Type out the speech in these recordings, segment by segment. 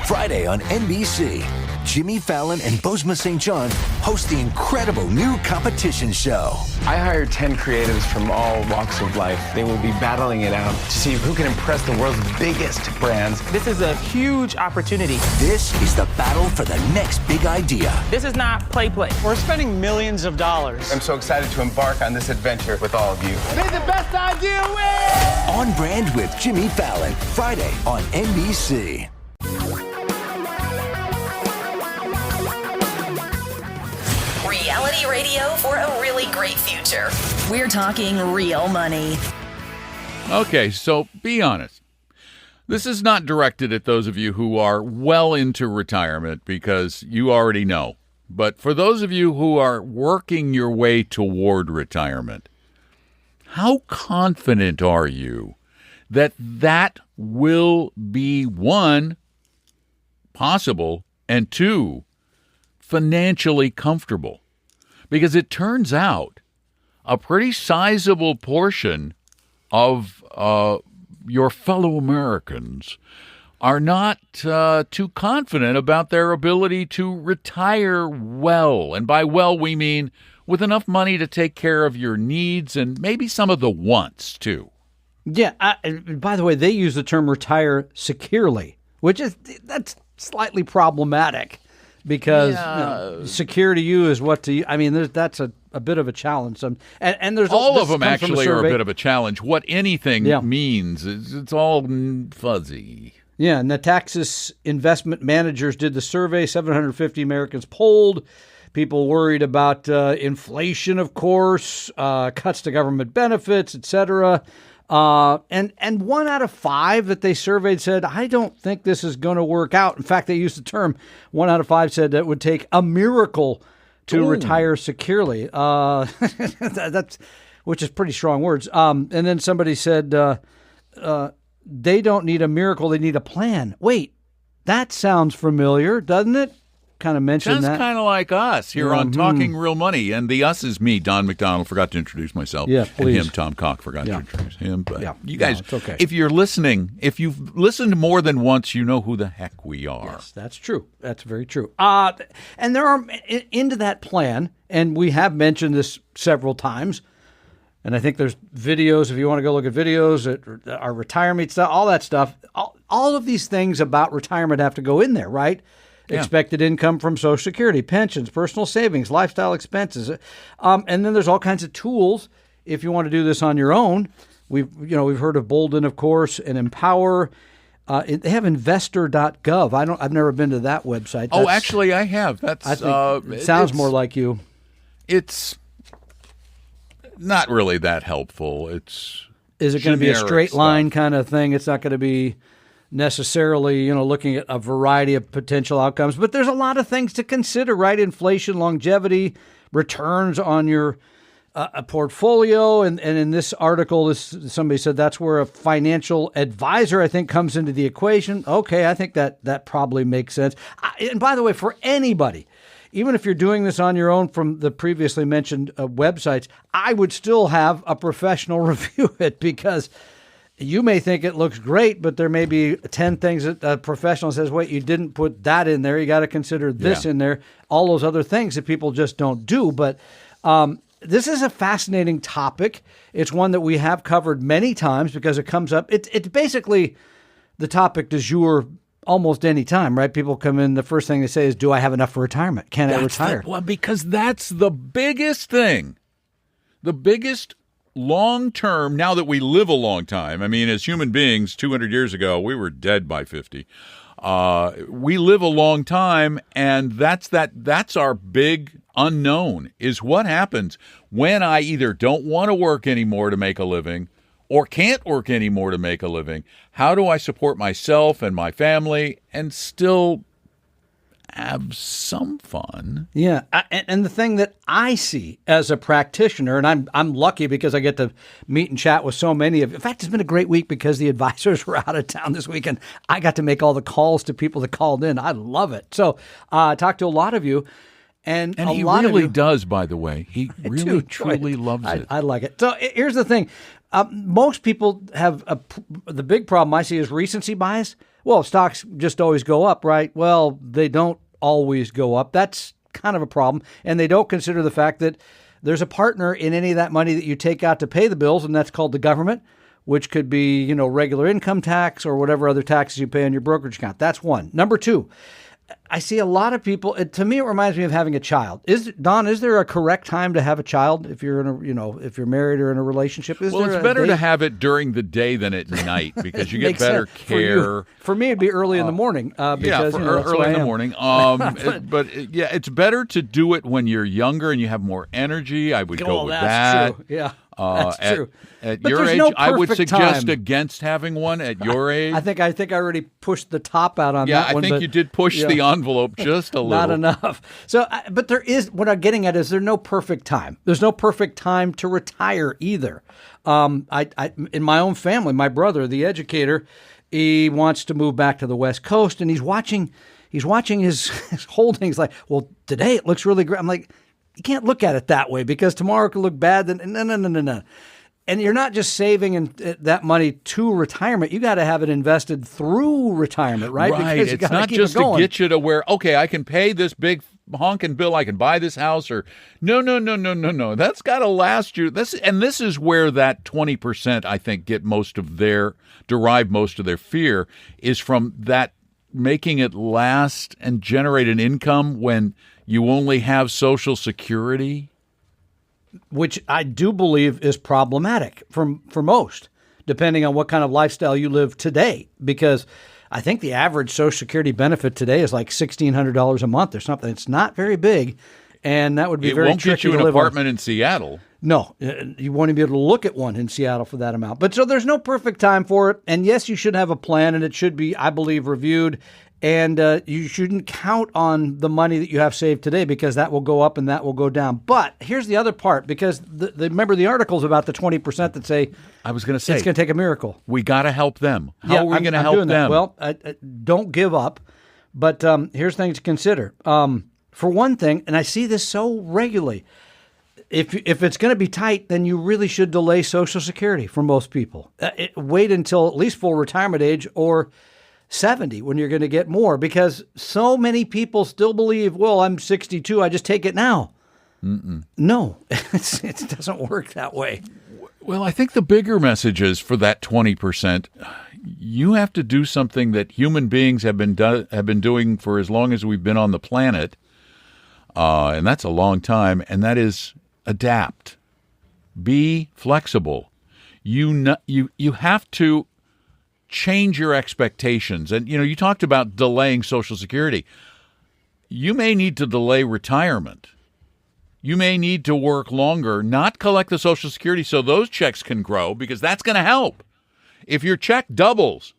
Friday on NBC. Jimmy Fallon and Bozoma St. John host the incredible new competition show. I hired 10 creatives from all walks of life. They will be battling it out to see who can impress the world's biggest brands. This is a huge opportunity. This is the battle for the next big idea. This is not play. We're spending millions of dollars. I'm so excited to embark on this adventure with all of you. May the best idea win! On Brand with Jimmy Fallon, Friday on NBC. Reality radio for a really great future. We're talking real money. Okay, so be honest. This is not directed at those of you who are well into retirement because you already know. But for those of you who are working your way toward retirement, how confident are you that that will be, one, possible, and two, financially comfortable? Because it turns out a pretty sizable portion of your fellow Americans are not too confident about their ability to retire well. And by well, we mean with enough money to take care of your needs and maybe some of the wants, too. Yeah. By the way, they use the term retire securely, that's slightly problematic because secure to you is what to you. I mean, that's a bit of a challenge. And there's all of them actually are a bit of a challenge. What anything means, it's all fuzzy. Yeah, Natixis Investment Managers did the survey, 750 Americans polled, people worried about inflation, of course, cuts to government benefits, et cetera. And 1 out of 5 that they surveyed said, I don't think this is going to work out. In fact, they used the term, 1 out of 5 said that it would take a miracle to retire securely. Which is pretty strong words. And then somebody said, they don't need a miracle, they need a plan. Wait, that sounds familiar, doesn't it? Kind of mentioned that. Sounds kind of like us here on Talking Real Money. And the us is me, Don McDonald. Forgot to introduce myself. Yeah, please. And him, Tom Cock. Forgot to introduce him. But you guys, it's okay. If you're listening, if you've listened more than once, you know who the heck we are. Yes, that's true. That's very true. And there are, into that plan, and we have mentioned this several times, and I think there's videos, if you want to go look at videos, our retirement stuff, all that stuff. All of these things about retirement have to go in there, right? Yeah. Expected income from Social Security, pensions, personal savings, lifestyle expenses. And then there's all kinds of tools if you want to do this on your own. We've heard of Bolden, of course, and Empower. They have investor.gov. I've never been to that website. Actually, I have. It sounds more like you. It's not really that helpful. Is it going to be a straight line kind of thing? It's not going to be necessarily, looking at a variety of potential outcomes, but there's a lot of things to consider, right? Inflation, longevity, returns on your portfolio. And in this article, somebody said that's where a financial advisor, I think, comes into the equation. Okay, I think that probably makes sense. And by the way, for anybody, even if you're doing this on your own from the previously mentioned websites, I would still have a professional review it, because you may think it looks great, but there may be 10 things that a professional says, wait, you didn't put that in there. You got to consider this in there, all those other things that people just don't do. But this is a fascinating topic. It's one that we have covered many times because it comes up. It's basically the topic du jour almost any time, right? People come in, the first thing they say is, do I have enough for retirement? Can I retire? Because that's the biggest thing. The biggest long-term, now that we live a long time. I mean, as human beings, 200 years ago, we were dead by 50. We live a long time, and that's our big unknown, is what happens when I either don't want to work anymore to make a living or can't work anymore to make a living. How do I support myself and my family and still have some fun? Yeah, and the thing that I see as a practitioner, and I'm lucky because I get to meet and chat with so many of you. In fact, it's been a great week because the advisors were out of town this week, and I got to make all the calls to people that called in. I love it. So I talked to a lot of you. And he really does, by the way. He really, truly loves it. I like it. So here's the thing. Most people have the big problem I see is recency bias. Well, stocks just always go up, right? Well, they don't always go up. That's kind of a problem. And they don't consider the fact that there's a partner in any of that money that you take out to pay the bills, and that's called the government, which could be, regular income tax or whatever other taxes you pay on your brokerage account. That's one. Number two, I see a lot of people. To me, it reminds me of having a child. Don, is there a correct time to have a child if you're if you're married or in a relationship? It's better to have it during the day than at night because you get better care. For me, it'd be early in the morning. Because, early in the morning. It's better to do it when you're younger and you have more energy. I would go with that. True. Yeah. That's true. At your age, I would suggest against having one at your age. I think I already pushed the top out on that one. I think you did push the envelope just a little. Not enough. So, but there is, what I'm getting at is there's no perfect time. There's no perfect time to retire either. I in my own family, my brother, the educator, he wants to move back to the West Coast, and he's watching his holdings like, well, today it looks really great. I'm like, you can't look at it that way because tomorrow could look bad. No. And you're not just saving that money to retirement. You got to have it invested through retirement, right? Right. Because it's not just to get you to where, okay, I can pay this big honking bill, I can buy this house, or no. That's got to last you. This is where that 20%, I think, derive most of their fear is from that making it last and generate an income when you only have Social Security. Which I do believe is problematic for most, depending on what kind of lifestyle you live today. Because I think the average Social Security benefit today is like $1,600 a month or something. It's not very big, and that would be very tricky to live on. It won't get you an apartment in Seattle. No, you won't even be able to look at one in Seattle for that amount. But so there's no perfect time for it. And yes, you should have a plan, and it should be, I believe, reviewed. And you shouldn't count on the money that you have saved today because that will go up and that will go down. But here's the other part, because remember the articles about the 20% that say, I was going to say, it's going to take a miracle. We got to help them. How are we going to help them? That. Well, don't give up. But here's things to consider. For one thing, and I see this so regularly, if it's going to be tight, then you really should delay Social Security for most people. Wait until at least full retirement age or 70 when you're going to get more, because so many people still believe, well, I'm 62, I just take it now. No, it doesn't work that way. Well, I think the bigger message is for that 20%, you have to do something that human beings have been doing for as long as we've been on the planet, and that's a long time, and that is adapt. Be flexible. You have to change your expectations. And, you talked about delaying Social Security. You may need to delay retirement. You may need to work longer, not collect the Social Security so those checks can grow, because that's going to help. If your check doubles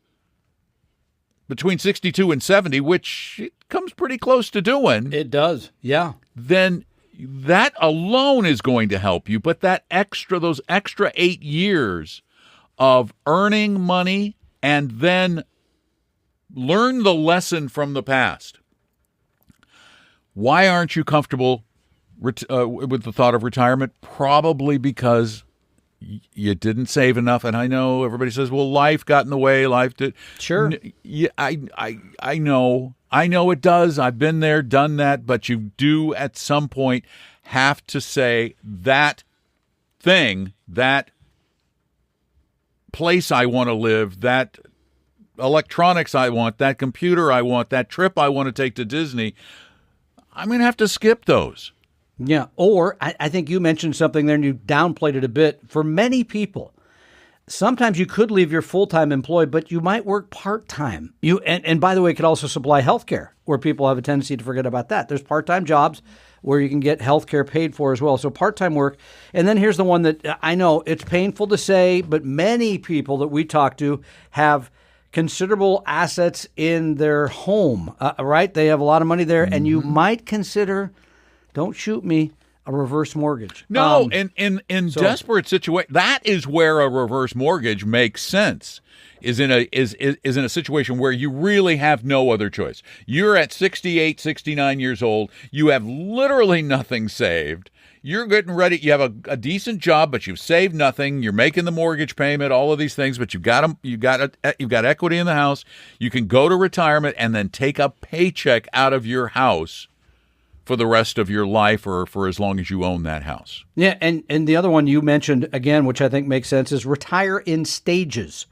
between 62 and 70, which it comes pretty close to doing. It does, yeah. Then that alone is going to help you. But those extra 8 years of earning money and then learn the lesson from the past. Why aren't you comfortable with the thought of retirement? Probably because you didn't save enough. And I know everybody says, well, life got in the way. Life did. Sure. Yeah, I know. I know it does. I've been there, done that. But you do at some point have to say that thing, that place I want to live, that electronics I want, that computer I want, that trip I want to take to Disney, I'm going to have to skip those. Yeah, or I think you mentioned something there and you downplayed it a bit. For many people, sometimes you could leave your full-time employee, but you might work part-time. And by the way, it could also supply health care, where people have a tendency to forget about that. There's part-time jobs where you can get health care paid for as well. So part-time work. And then here's the one that I know it's painful to say, but many people that we talk to have considerable assets in their home, right? They have a lot of money there, and you might consider, don't shoot me, a reverse mortgage. No, in desperate situation, that is where a reverse mortgage makes sense. Is in a situation where you really have no other choice. You're at 68, 69 years old. You have literally nothing saved. You're getting ready. You have a decent job, but you've saved nothing. You're making the mortgage payment, all of these things, but you've got equity in the house. You can go to retirement and then take a paycheck out of your house for the rest of your life or for as long as you own that house. Yeah, and the other one you mentioned, again, which I think makes sense, is retire in stages.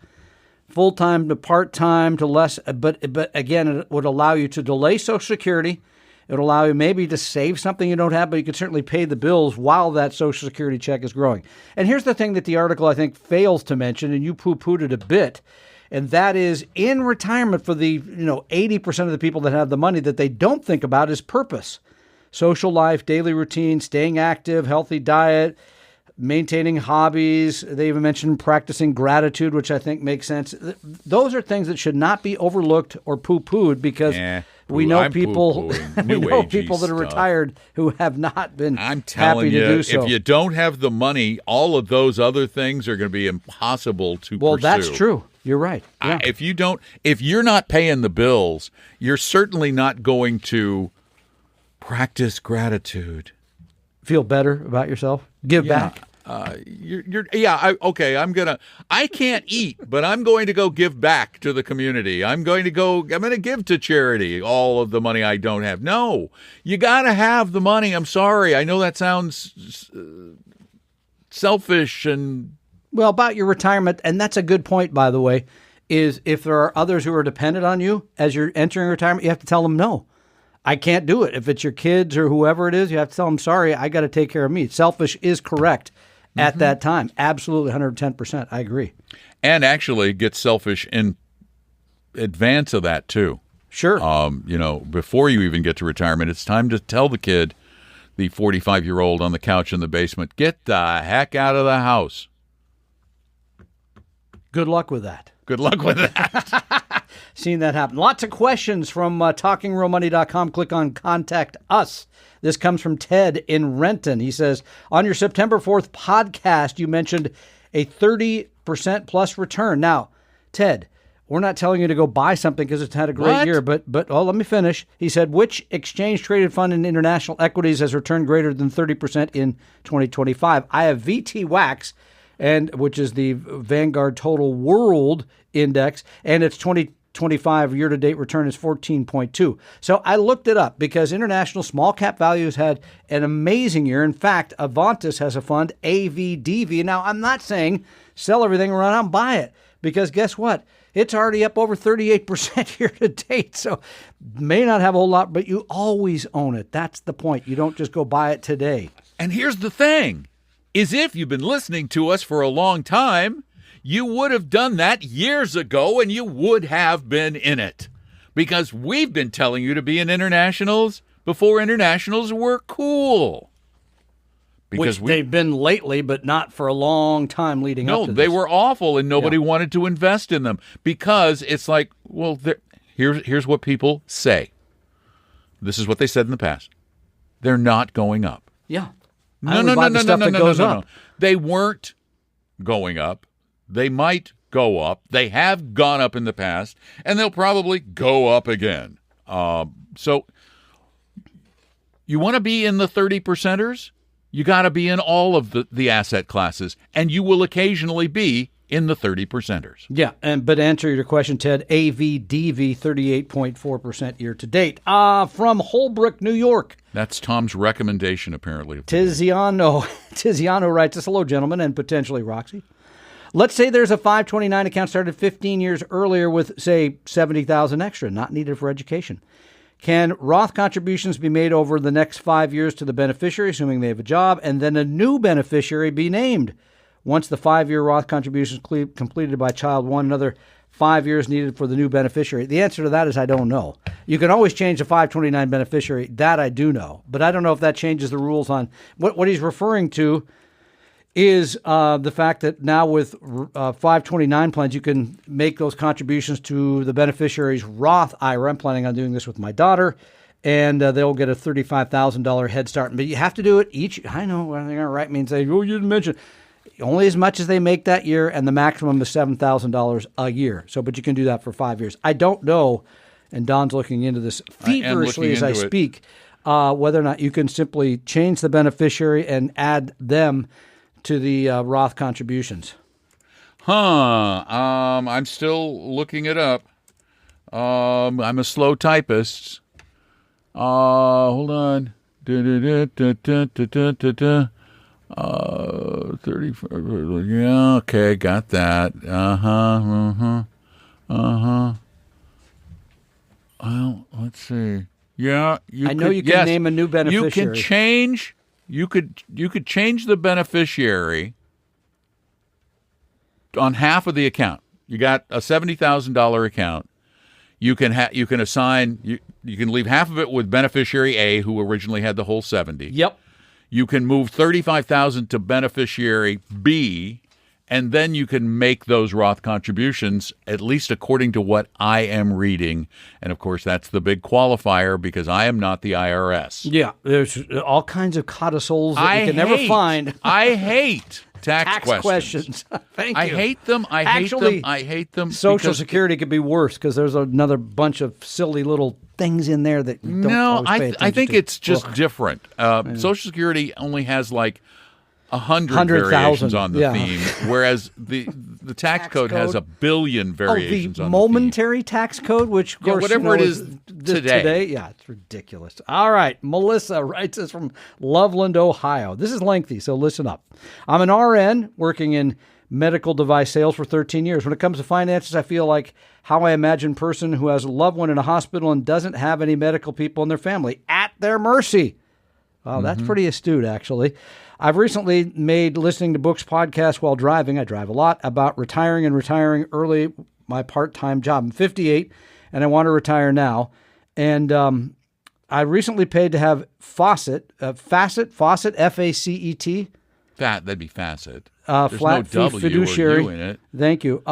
Full-time to part-time to less, but again, it would allow you to delay Social Security. It would allow you maybe to save something you don't have, but you could certainly pay the bills while that Social Security check is growing. And here's the thing that the article, I think, fails to mention, and you poo-pooed it a bit, and that is in retirement for the 80% of the people that have the money that they don't think about is purpose. Social life, daily routine, staying active, healthy diet, maintaining hobbies. They even mentioned practicing gratitude, which I think makes sense. Those are things that should not be overlooked or poo-pooed because we know people that are retired who have not been happy to do so. If you don't have the money, all of those other things are going to be impossible to pursue. Well, that's true. You're right. Yeah. If you're not paying the bills, you're certainly not going to practice gratitude. Feel better about yourself. Give back. I can't eat, but I'm going to go give back to the community. I'm going to give to charity all of the money I don't have. No, you got to have the money. I'm sorry. I know that sounds selfish and. Well, about your retirement, and that's a good point, by the way, is if there are others who are dependent on you as you're entering retirement, you have to tell them no. I can't do it. If it's your kids or whoever it is, you have to tell them, sorry, I got to take care of me. Selfish is correct at that time. Absolutely, 110%. I agree. And actually get selfish in advance of that, too. Sure. Before you even get to retirement, it's time to tell the kid, the 45-year-old on the couch in the basement, get the heck out of the house. Good luck with that. Good luck with that. Seen that happen. Lots of questions from TalkingRealMoney.com. Click on Contact Us. This comes from Ted in Renton. He says, on your September 4th podcast, you mentioned a 30% plus return. Now, Ted, we're not telling you to go buy something because it's had a great year, but let me finish. He said, which exchange-traded fund in international equities has returned greater than 30% in 2025? I have VT-WAX, which is the Vanguard Total World Index, and its 2025 year-to-date return is 14.2. So I looked it up because international small-cap values had an amazing year. In fact, Avantis has a fund, AVDV. Now, I'm not saying sell everything, run out and buy it, because guess what? It's already up over 38% year-to-date, so may not have a whole lot, but you always own it. That's the point. You don't just go buy it today. And here's the thing. Is if you've been listening to us for a long time, you would have done that years ago and you would have been in it. Because we've been telling you to be in internationals before internationals were cool. Because they've been lately, but not for a long time leading up to this. No, they were awful and nobody wanted to invest in them. Because it's like, well, here's what people say. This is what they said in the past. They're not going up. Yeah. No. They weren't going up. They might go up. They have gone up in the past, and they'll probably go up again. So you want to be in the 30%ers? You got to be in all of the asset classes, and you will occasionally be in the 30%ers. Yeah, but to answer your question, Ted, AVDV 38.4% year to date. From Holbrook, New York. That's Tom's recommendation, apparently. Tiziano writes us, hello, gentlemen, and potentially Roxy. Let's say there's a 529 account started 15 years earlier with, say, $70,000 extra, not needed for education. Can Roth contributions be made over the next 5 years to the beneficiary, assuming they have a job, and then a new beneficiary be named? Once the 5-year Roth contribution is completed by child one, another 5 years needed for the new beneficiary. The answer to that is I don't know. You can always change the 529 beneficiary. That I do know. But I don't know if that changes the rules on what he's referring to is the fact that now with 529 plans, you can make those contributions to the beneficiary's Roth IRA. I'm planning on doing this with my daughter, and they'll get a $35,000 head start. But you have to do it each. I know, they're going to write me and say, oh, you didn't mention only as much as they make that year, and the maximum is $7,000 a year. So, but you can do that for 5 years. I don't know, and Don's looking into this feverishly as I speak. whether or not you can simply change the beneficiary and add them to the Roth contributions. I'm still looking it up. I'm a slow typist. Hold on. 30. Yeah, okay, got that. Well, let's see. Yeah, I know you can name a new beneficiary. You can change. You could change the beneficiary on half of the account. You got a $70,000 account. You can assign. You can leave half of it with beneficiary A, who originally had the whole 70. Yep. You can move $35,000 to beneficiary B, and then you can make those Roth contributions, at least according to what I am reading. And, of course, that's the big qualifier because I am not the IRS. Yeah, there's all kinds of codicils that you can never find. I hate tax questions. Thank you. I hate them. I hate them. Social Security could be worse because there's another bunch of silly little things in there that you don't always pay attention I think to. it's just different. Social Security only has like 100 variations on the theme, whereas the tax code has a billion variations on the theme. Momentary tax code, which, of course, whatever it is today. Yeah, it's ridiculous. All right. Melissa writes us from Loveland, Ohio. This is lengthy, so listen up. I'm an RN working in medical device sales for 13 years. When it comes to finances, I feel like how I imagine a person who has a loved one in a hospital and doesn't have any medical people in their family at their mercy. Wow, that's pretty astute, actually. I've recently made listening to books, podcasts while driving, I drive a lot, about retiring and retiring early, my part-time job. I'm 58, and I want to retire now. And I recently paid to have Facet, F-A-C-E-T. That'd be Facet. There's flat no fee fiduciary. in it. Thank you.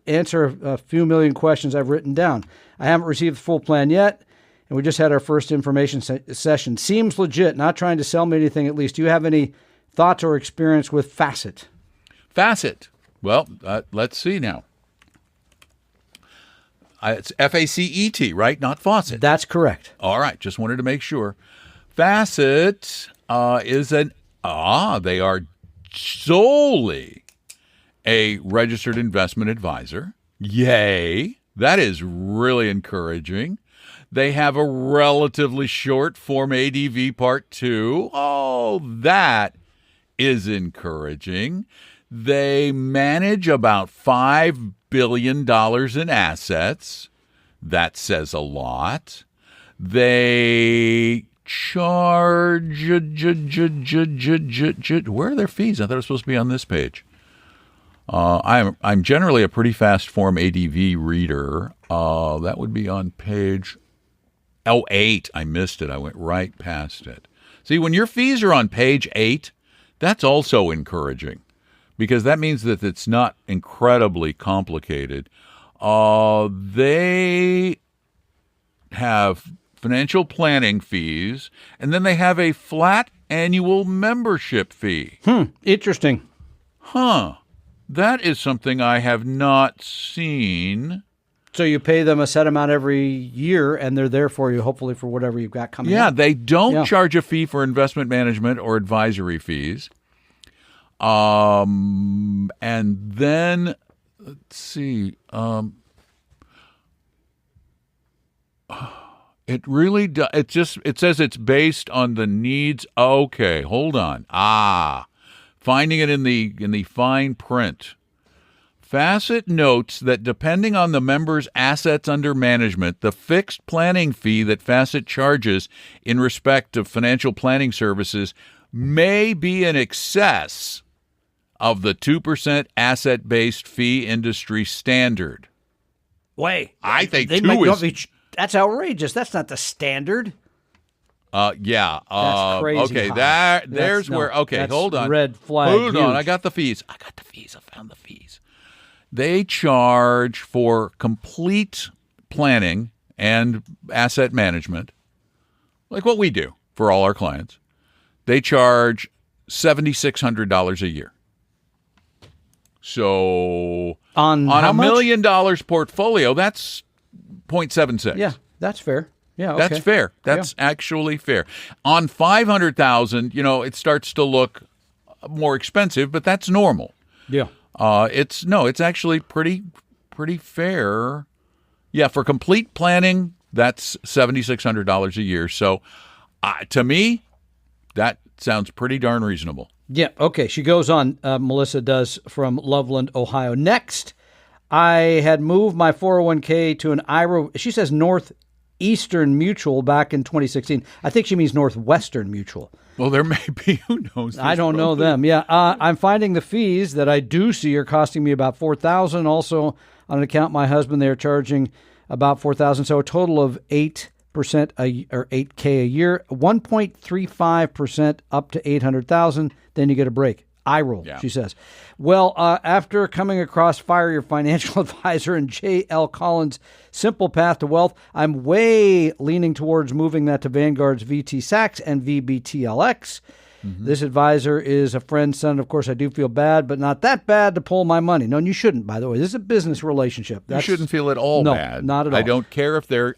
Answer a few million questions I've written down. I haven't received the full plan yet, and we just had our first information session. Seems legit, not trying to sell me anything at least. Do you have any thoughts or experience with Facet? Facet. Well, let's see now. It's F-A-C-E-T, right? Not Faucet. That's correct. All right. Just wanted to make sure. Facet is they are solely a registered investment advisor. Yay. That is really encouraging. They have a relatively short Form ADV Part 2. Oh, that is encouraging. They manage about $5 billion in assets. That says a lot. They charge... Where are their fees? I thought it was supposed to be on this page. I'm generally a pretty fast Form ADV reader. That would be on page 8. I missed it. I went right past it. See, when your fees are on page 8, that's also encouraging because that means that it's not incredibly complicated. They have financial planning fees, and then they have a flat annual membership fee. Interesting. That is something I have not seen. So you pay them a set amount every year, and they're there for you, hopefully, for whatever you've got coming up. Yeah, they don't charge a fee for investment management or advisory fees. And then, let's see. It really does. It says it's based on the needs. Okay, hold on. Finding it in the fine print. Facet notes that depending on the member's assets under management, the fixed planning fee that Facet charges in respect of financial planning services may be in excess of the 2% asset-based fee industry standard. Wait, I think that's outrageous. That's not the standard. Yeah. That's crazy. Okay, That's hold on. Red flag. Hold on. I got the fees. I found the fees. They charge for complete planning and asset management, like what we do for all our clients. They charge $7,600 a year. So on $1 million portfolio, that's 0.76. Yeah, that's fair. Yeah, okay. That's fair. That's actually fair. On 500,000, it starts to look more expensive, but that's normal. Yeah. It's actually pretty fair. Yeah, for complete planning, that's $7,600 a year. So, to me, that sounds pretty darn reasonable. Yeah. Okay. She goes on. Melissa does, from Loveland, Ohio. Next, I had moved my 401k to an IRA. She says Northeastern Mutual back in 2016. I think she means Northwestern Mutual. Well, there may be. Who knows? I don't know them. Yeah. I'm finding the fees that I do see are costing me about $4,000. Also, on an account my husband, they're charging about $4,000. So a total of 8% or $8K a year, 1.35% up to $800,000. Then you get a break. Eye roll, she says. Well, after coming across Fire Your Financial Advisor and J.L. Collins' Simple Path to Wealth, I'm way leaning towards moving that to Vanguard's VT Sachs and VBTLX. Mm-hmm. This advisor is a friend's son. Of course, I do feel bad, but not that bad to pull my money. No, and you shouldn't, by the way. This is a business relationship. You shouldn't feel at all bad. Not at all. I don't care if they're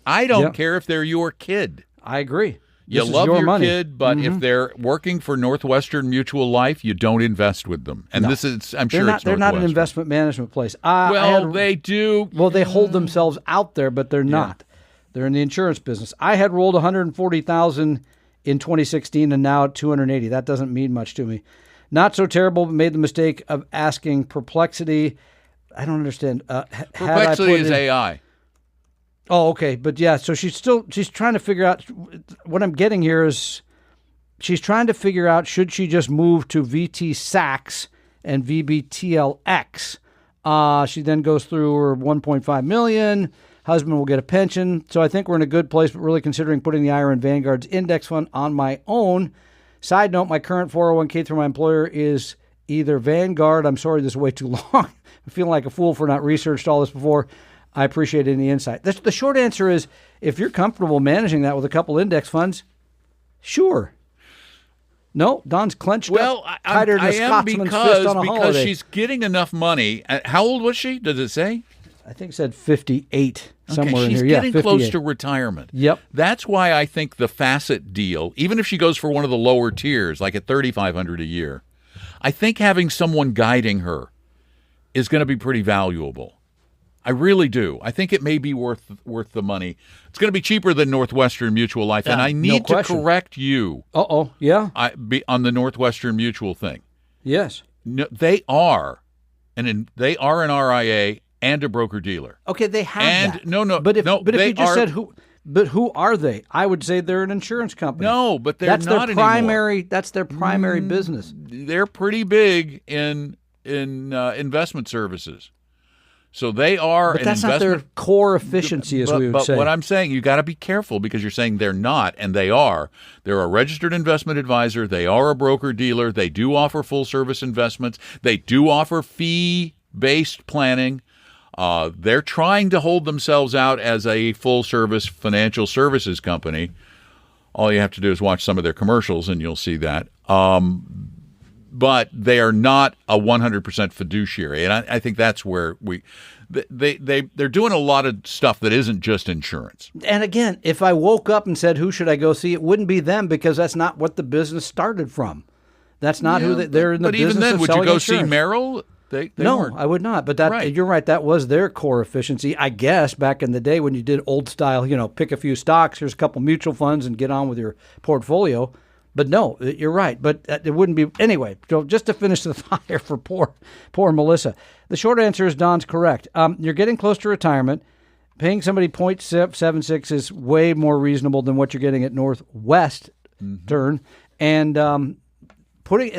your kid. I agree. You love your kid, but if they're working for Northwestern Mutual Life, you don't invest with them. And this is, I'm sure they're not an investment management place. They do. Well, they hold themselves out there, but they're not. They're in the insurance business. I had rolled $140,000 in 2016 and now at $280,000. That doesn't mean much to me. Not so terrible, but made the mistake of asking Perplexity. I don't understand. Perplexity is AI. Oh, okay. But yeah, so she's trying to figure out, what I'm getting here is she's trying to figure out, should she just move to VT Sachs and VBTLX? She then goes through her $1.5 million. Husband will get a pension. So I think we're in a good place, but really considering putting the IRA in Vanguard's index fund on my own. Side note, my current 401k through my employer is either Vanguard. I'm sorry, this is way too long. I'm feeling like a fool for not researched all this before. I appreciate any insight. The short answer is, if you're comfortable managing that with a couple index funds, sure. No, Don's clenched up tighter than a Scotsman's fist on a holiday. Because she's getting enough money. How old was she? Does it say? I think it said 58 somewhere in here. She's getting close to retirement. Yep. That's why I think the Facet deal, even if she goes for one of the lower tiers, like at $3,500 a year, I think having someone guiding her is going to be pretty valuable. I really do. I think it may be worth the money. It's going to be cheaper than Northwestern Mutual Life, and I need to correct you. Yeah. On the Northwestern Mutual thing. Yes. No, they are an RIA and a broker dealer. Okay, they have that. No. But if you just said who, but who are they? I would say they're an insurance company. No, but that's not their primary. Anymore. That's their primary business. They're pretty big in investment services. So they are, but that's not their core efficiency, as we would say. But what I'm saying, you got to be careful, because you're saying they're not, and they are. They're a registered investment advisor. They are a broker dealer. They do offer full service investments. They do offer fee-based planning. They're trying to hold themselves out as a full service financial services company. All you have to do is watch some of their commercials, and you'll see that. But they are not a 100% fiduciary, and I think that's where they're doing a lot of stuff that isn't just insurance. And again, if I woke up and said, "Who should I go see?" it wouldn't be them, because that's not what the business started from. That's not who they're in the business of selling insurance. But even then, would you go see Merrill? They no, weren't. I would not. But you're right. That was their core efficiency, I guess, back in the day when you did old style. Pick a few stocks, here's a couple mutual funds, and get on with your portfolio. But no, you're right. But it wouldn't be anyway. So just to finish the fire for poor Melissa, the short answer is Don's correct. You're getting close to retirement. Paying somebody 0.76 is way more reasonable than what you're getting at Northwestern, and putting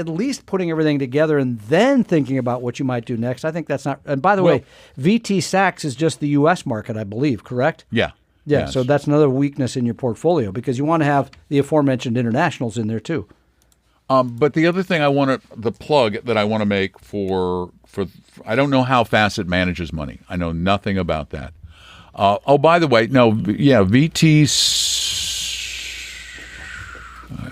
everything together and then thinking about what you might do next. I think that's not. And by the way, VT Sachs is just the U.S. market, I believe. Correct? Yeah. Yeah, yes. So that's another weakness in your portfolio, because you want to have the aforementioned internationals in there too. But the other thing the plug that I want to make for I don't know how Facet manages money. I know nothing about that. By the way, VT's.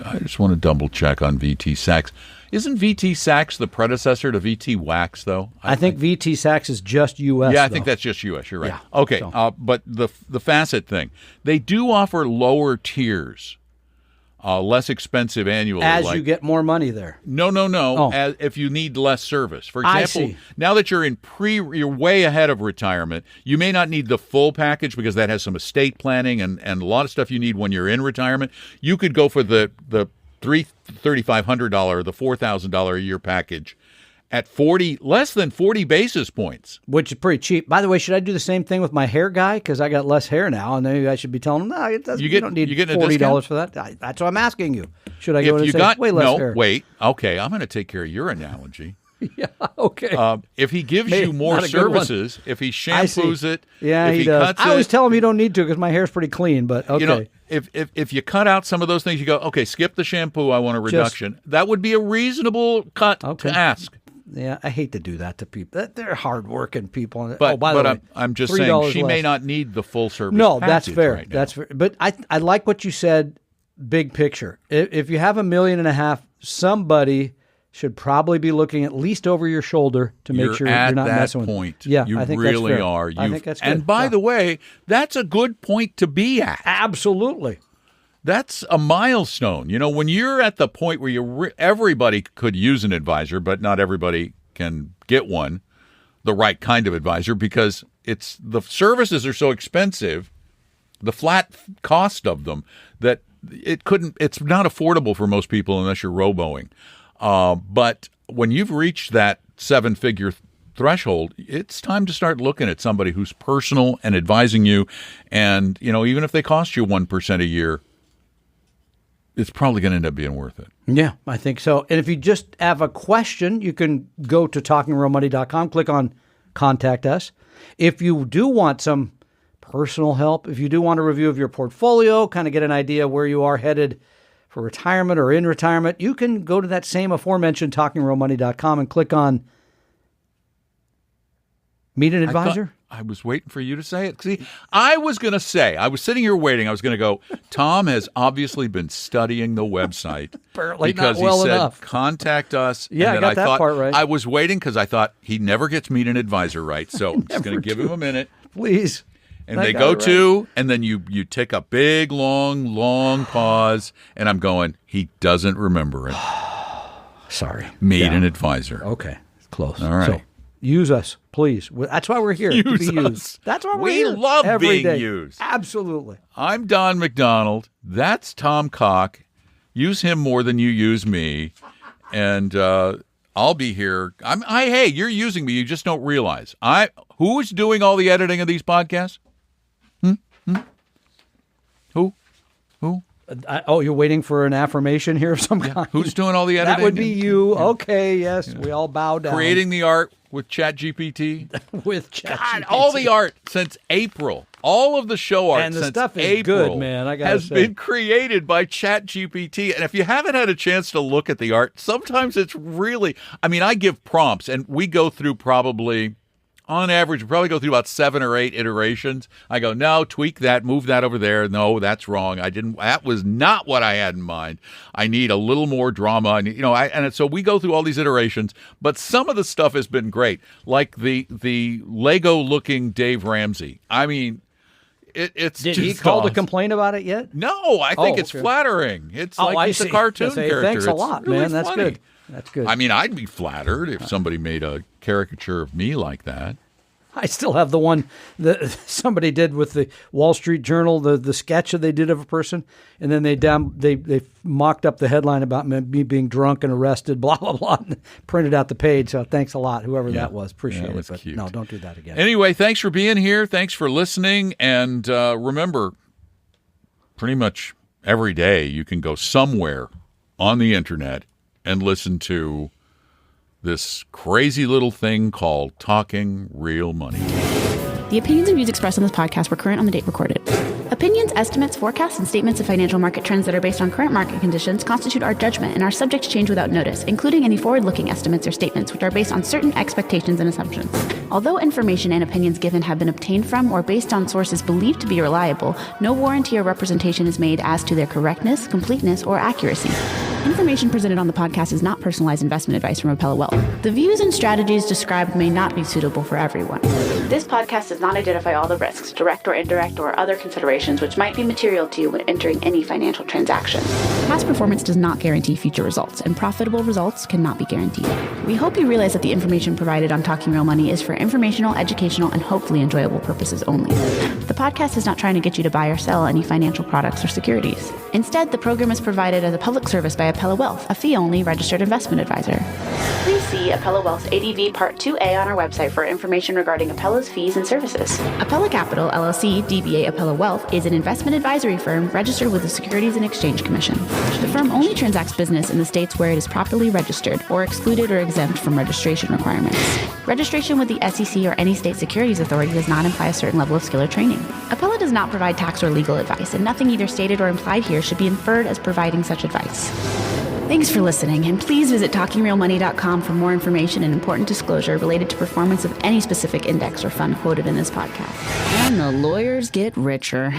I just want to double check on VT Sachs. Isn't VT Sachs the predecessor to VT Wax, though? I think VT Sachs is just U.S. Yeah, I think that's just U.S. You're right. Yeah, okay, so. But the Facet thing, they do offer lower tiers, less expensive annually. As you get more money there. No. Oh. As if you need less service. For I example, see. now that you're way ahead of retirement, you may not need the full package because that has some estate planning and a lot of stuff you need when you're in retirement. You could go for the $3,500, the $4,000 a year package at less than 40 basis points. Which is pretty cheap. By the way, should I do the same thing with my hair guy? Because I got less hair now, and maybe I should be telling him, no, you don't need $40 for that. That's what I'm asking you. Should I go and say, way less hair? No, wait. Okay, I'm going to take care of your analogy. Yeah, okay. If he gives you more services, if he shampoos it, yeah, if he does. cuts I always it, tell him you don't need to because my hair's pretty clean, but okay. You know, if you cut out some of those things, you go, okay, skip the shampoo, I want a reduction. That would be a reasonable cut to ask. Yeah, I hate to do that to people. They're hardworking people. But, by the way, I'm just saying she may less. not need the full service. No, that's fair. Right now. That's fair. But I like what you said. Big picture. If you have $1.5 million, somebody should probably be looking at least over your shoulder to make sure you're not messing with. Point. Yeah, you I think really that's fair. are. I think that's good. And by the way, that's a good point to be at. Absolutely. That's a milestone. You know, when you're at the point where everybody could use an advisor, but not everybody can get one, the right kind of advisor, because the services are so expensive, the flat cost of them, that it's not affordable for most people unless you're roboing. But when you've reached that 7-figure threshold, it's time to start looking at somebody who's personal and advising you. And, you know, even if they cost you 1% a year, it's probably going to end up being worth it. Yeah, I think so. And if you just have a question, you can go to talkingrealmoney.com, click on Contact Us. If you do want some personal help, if you do want a review of your portfolio, kind of get an idea where you are headed for retirement or in retirement, you can go to that same aforementioned talkingrealmoney.com and click on Meet an Advisor. I was waiting for you to say it. See, I was going to say, I was sitting here waiting. I was going to go, Tom has obviously been studying the website. Apparently because not well he said, enough. Contact us. Yeah, and then I got that part right. I was waiting because I thought he never gets Meet an Advisor right. So I'm just going to give him a minute. Please. And they go to, and then you take a big, long pause, and I'm going, he doesn't remember it. Sorry. Meet an Advisor. Okay. Close. All right. So, use us, please. That's why we're here, to be used. That's why we're here. We love every being day. used. Absolutely. I'm Don McDonald. That's Tom Cock. Use him more than you use me. And I'll be here. Hey, you're using me. You just don't realize. Who's doing all the editing of these podcasts? Who? You're waiting for an affirmation here of some kind? Who's doing all the editing? That would be you. Yeah. Okay, yes. Yeah. We all bow down. Creating the art with ChatGPT. With ChatGPT. God, all the art since April. All of the show art and the since stuff is April good, man. I gotta has say. been created by ChatGPT. And if you haven't had a chance to look at the art, sometimes it's really, I give prompts, and we go through probably, on average, we probably go through about 7 or 8 iterations. I go, no, tweak that, move that over there. No, that's wrong. That was not what I had in mind. I need a little more drama. So we go through all these iterations, but some of the stuff has been great. Like the Lego looking Dave Ramsey. It's Did just he call awesome. to complain about it yet? No, I think it's flattering. It's like he's a cartoon character. Thanks a It's lot, really man. That's funny. good. That's good. I'd be flattered if somebody made a caricature of me like that. I still have the one that somebody did with the Wall Street Journal, the sketch that they did of a person, and then they mocked up the headline about me being drunk and arrested, blah, blah, blah, and printed out the page. So thanks a lot, whoever that was. Appreciate it. But cute. No, don't do that again. Anyway, thanks for being here. Thanks for listening. And remember, pretty much every day you can go somewhere on the internet and listen to this crazy little thing called Talking Real Money. The opinions and views expressed on this podcast were current on the date recorded. Opinions, estimates, forecasts, and statements of financial market trends that are based on current market conditions constitute our judgment and are subject to change without notice, including any forward-looking estimates or statements which are based on certain expectations and assumptions. Although information and opinions given have been obtained from or based on sources believed to be reliable, no warranty or representation is made as to their correctness, completeness, or accuracy. Information presented on the podcast is not personalized investment advice from Appella Wealth. The views and strategies described may not be suitable for everyone. This podcast does not identify all the risks, direct or indirect, or other considerations which might be material to you when entering any financial transaction. Past performance does not guarantee future results, and profitable results cannot be guaranteed. We hope you realize that the information provided on Talking Real Money is for informational, educational, and hopefully enjoyable purposes only. The podcast is not trying to get you to buy or sell any financial products or securities. Instead, the program is provided as a public service by Appella Wealth, a fee-only registered investment advisor. Please see Appella Wealth's ADV Part 2A on our website for information regarding Appella's fees and services. Appella Capital, LLC, DBA Appella Wealth, is an investment advisory firm registered with the Securities and Exchange Commission. The firm only transacts business in the states where it is properly registered or excluded or exempt from registration requirements. Registration with the SEC or any state securities authority does not imply a certain level of skill or training. Appella does not provide tax or legal advice, and nothing either stated or implied here should be inferred as providing such advice. Thanks for listening, and please visit TalkingRealMoney.com for more information and important disclosure related to performance of any specific index or fund quoted in this podcast. And the lawyers get richer.